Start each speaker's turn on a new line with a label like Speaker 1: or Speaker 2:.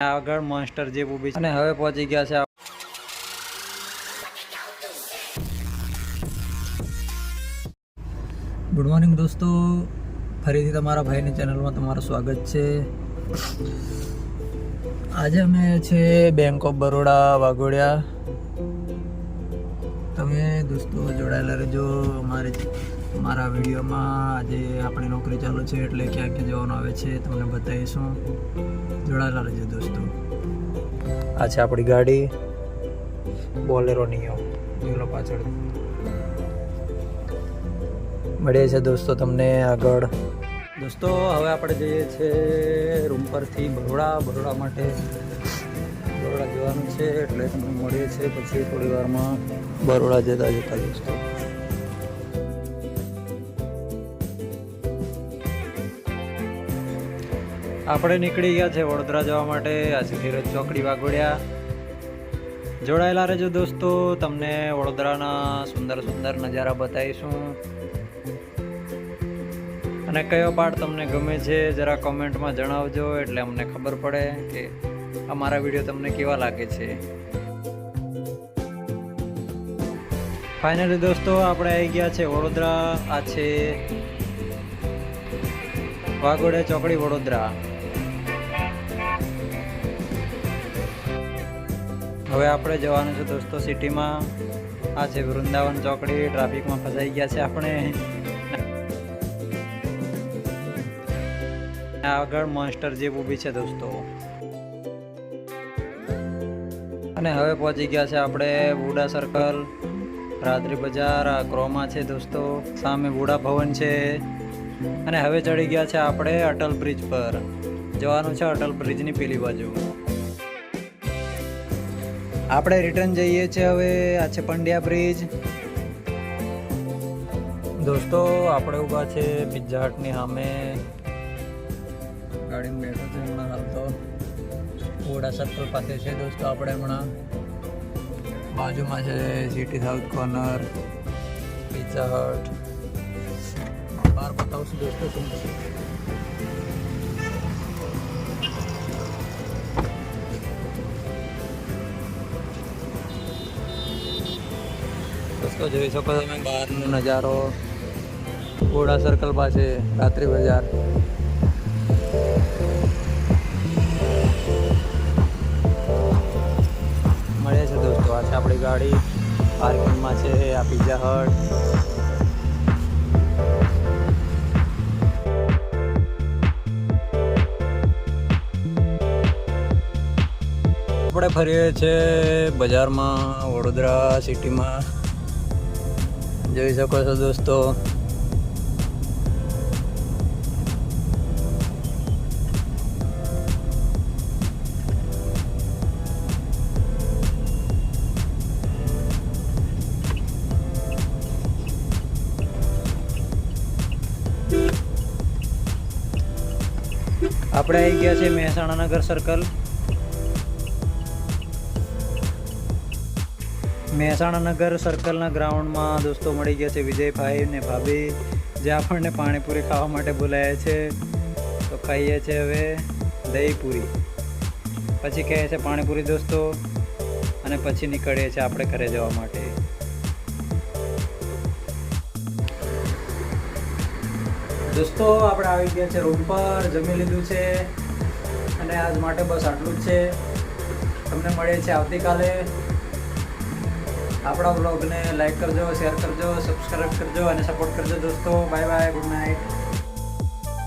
Speaker 1: આગળ monster jeep ઊભી છે અને હવે પહોંચી ગયા છે. ગુડ મોર્નિંગ દોસ્તો, ફરીથી તમારા ભાઈની ચેનલમાં તમારું સ્વાગત છે. આજે અમે છે બેંક ઓફ બરોડા વાઘોડિયા. તમે દોસ્તો જોડાયેલા રહેજો અમારા વિડીયોમાં. આજે આપણી નોકરી ચાલુ છે એટલે ક્યાં ક્યાં જવાનું આવે છે તમને બતાવીશું. જોડાયેલા રહેજો દોસ્તો. આ છે આપણી ગાડી બોલેરો નિયો, જોલો પાછળ મળીએ છે દોસ્તો તમને આગળ. દોસ્તો હવે આપણે જઈએ છીએ રૂમ પરથી બરોડા માટે. બરોડા જવાનું છે એટલે તમને મળીએ છીએ પછી થોડી વારમાં બરોડા જતા દોસ્તો. આપણે નીકળી ગયા છે વડોદરા જવા માટે. આ છે ધીરજ ચોકડી વાઘોડિયા. જોડાયેલા રહેજો દોસ્તો, તમને વડોદરાના સુંદર સુંદર નજારા બતાવીશું. અને કયો પાર્ટ તમને ગમે છે જરા કોમેન્ટમાં જણાવજો, એટલે અમને ખબર પડે કે અમારા વિડીયો તમને કેવા લાગે છે. ફાઇનલી દોસ્તો આપણે આવી ગયા છે વડોદરા. આ છે વાઘોડિયા ચોકડી વડોદરા. હવે આપણે જવાનું છે દોસ્તો સિટીમાં. આ છે વૃંદાવન ચોકડી. ટ્રાફિકમાં ફસાઈ ગયા છે આપણે. આગળ મોન્સ્ટર જીપ ઊભી છે દોસ્તો. અને હવે પહોંચી ગયા છે આપણે બુડા સર્કલ, રાત્રી બજાર. આ ક્રોમા છે દોસ્તો, સામે બુડા ભવન છે. અને હવે ચડી ગયા છે આપણે અટલ બ્રિજ પર. જવાનું છે અટલ બ્રિજની પેલી બાજુ. આપણે રિટર્ન જઈએ છીએ હવે. આ છે પંડ્યા બ્રિજ દોસ્તો. આપણે ઊભા છે પિઝા હટની સામે. ગાડીમાં બેઠો છે હમણાં. હાલ તો બુડા સર્કલ પાસે છે દોસ્તો. આપણે હમણાં બાજુમાં છે સિટી સાઉથ કોર્નર, પિઝા હટ. બહાર બતાવશું દોસ્તો તમને. દોસ્તો જોઈ શકો તમે બહારનો નજારો. બુડા સર્કલ પાસે રાત્રી બજાર. મળે છે દોસ્તો. આ છે આપણી ગાડી પાર્કિંગમાં છે. આ પિઝા હટ. આપણે ફરીએ છીએ બજારમાં વડોદરા સિટીમાં. જોઈ શકો છો દોસ્તો. આપણે આવી ગયા છે મહેસાણા નગર સર્કલ. મહેસાણા નગર સર્કલના ગ્રાઉન્ડમાં દોસ્તો મળી ગયા છે વિજયભાઈ ને ભાભી, જે આપણને પાણીપુરી ખાવા માટે બોલાયા છે. તો ખાઈએ છીએ હવે દહીંપુરી, પછી કહે છે પાણીપુરી દોસ્તો, અને પછી નીકળીએ છીએ આપણે ઘરે જવા માટે. દોસ્તો આપણે આવી ગયા છે રૂમ પર. જમી લીધું છે અને આજ માટે બસ આટલું જ છે. તમને મળીએ છીએ આવતીકાલે. આપણા વ્લોગને લાઈક કરજો, શેર કરજો, સબસ્ક્રાઈબ કરજો અને સપોર્ટ કરજો દોસ્તો. Bye bye, good night.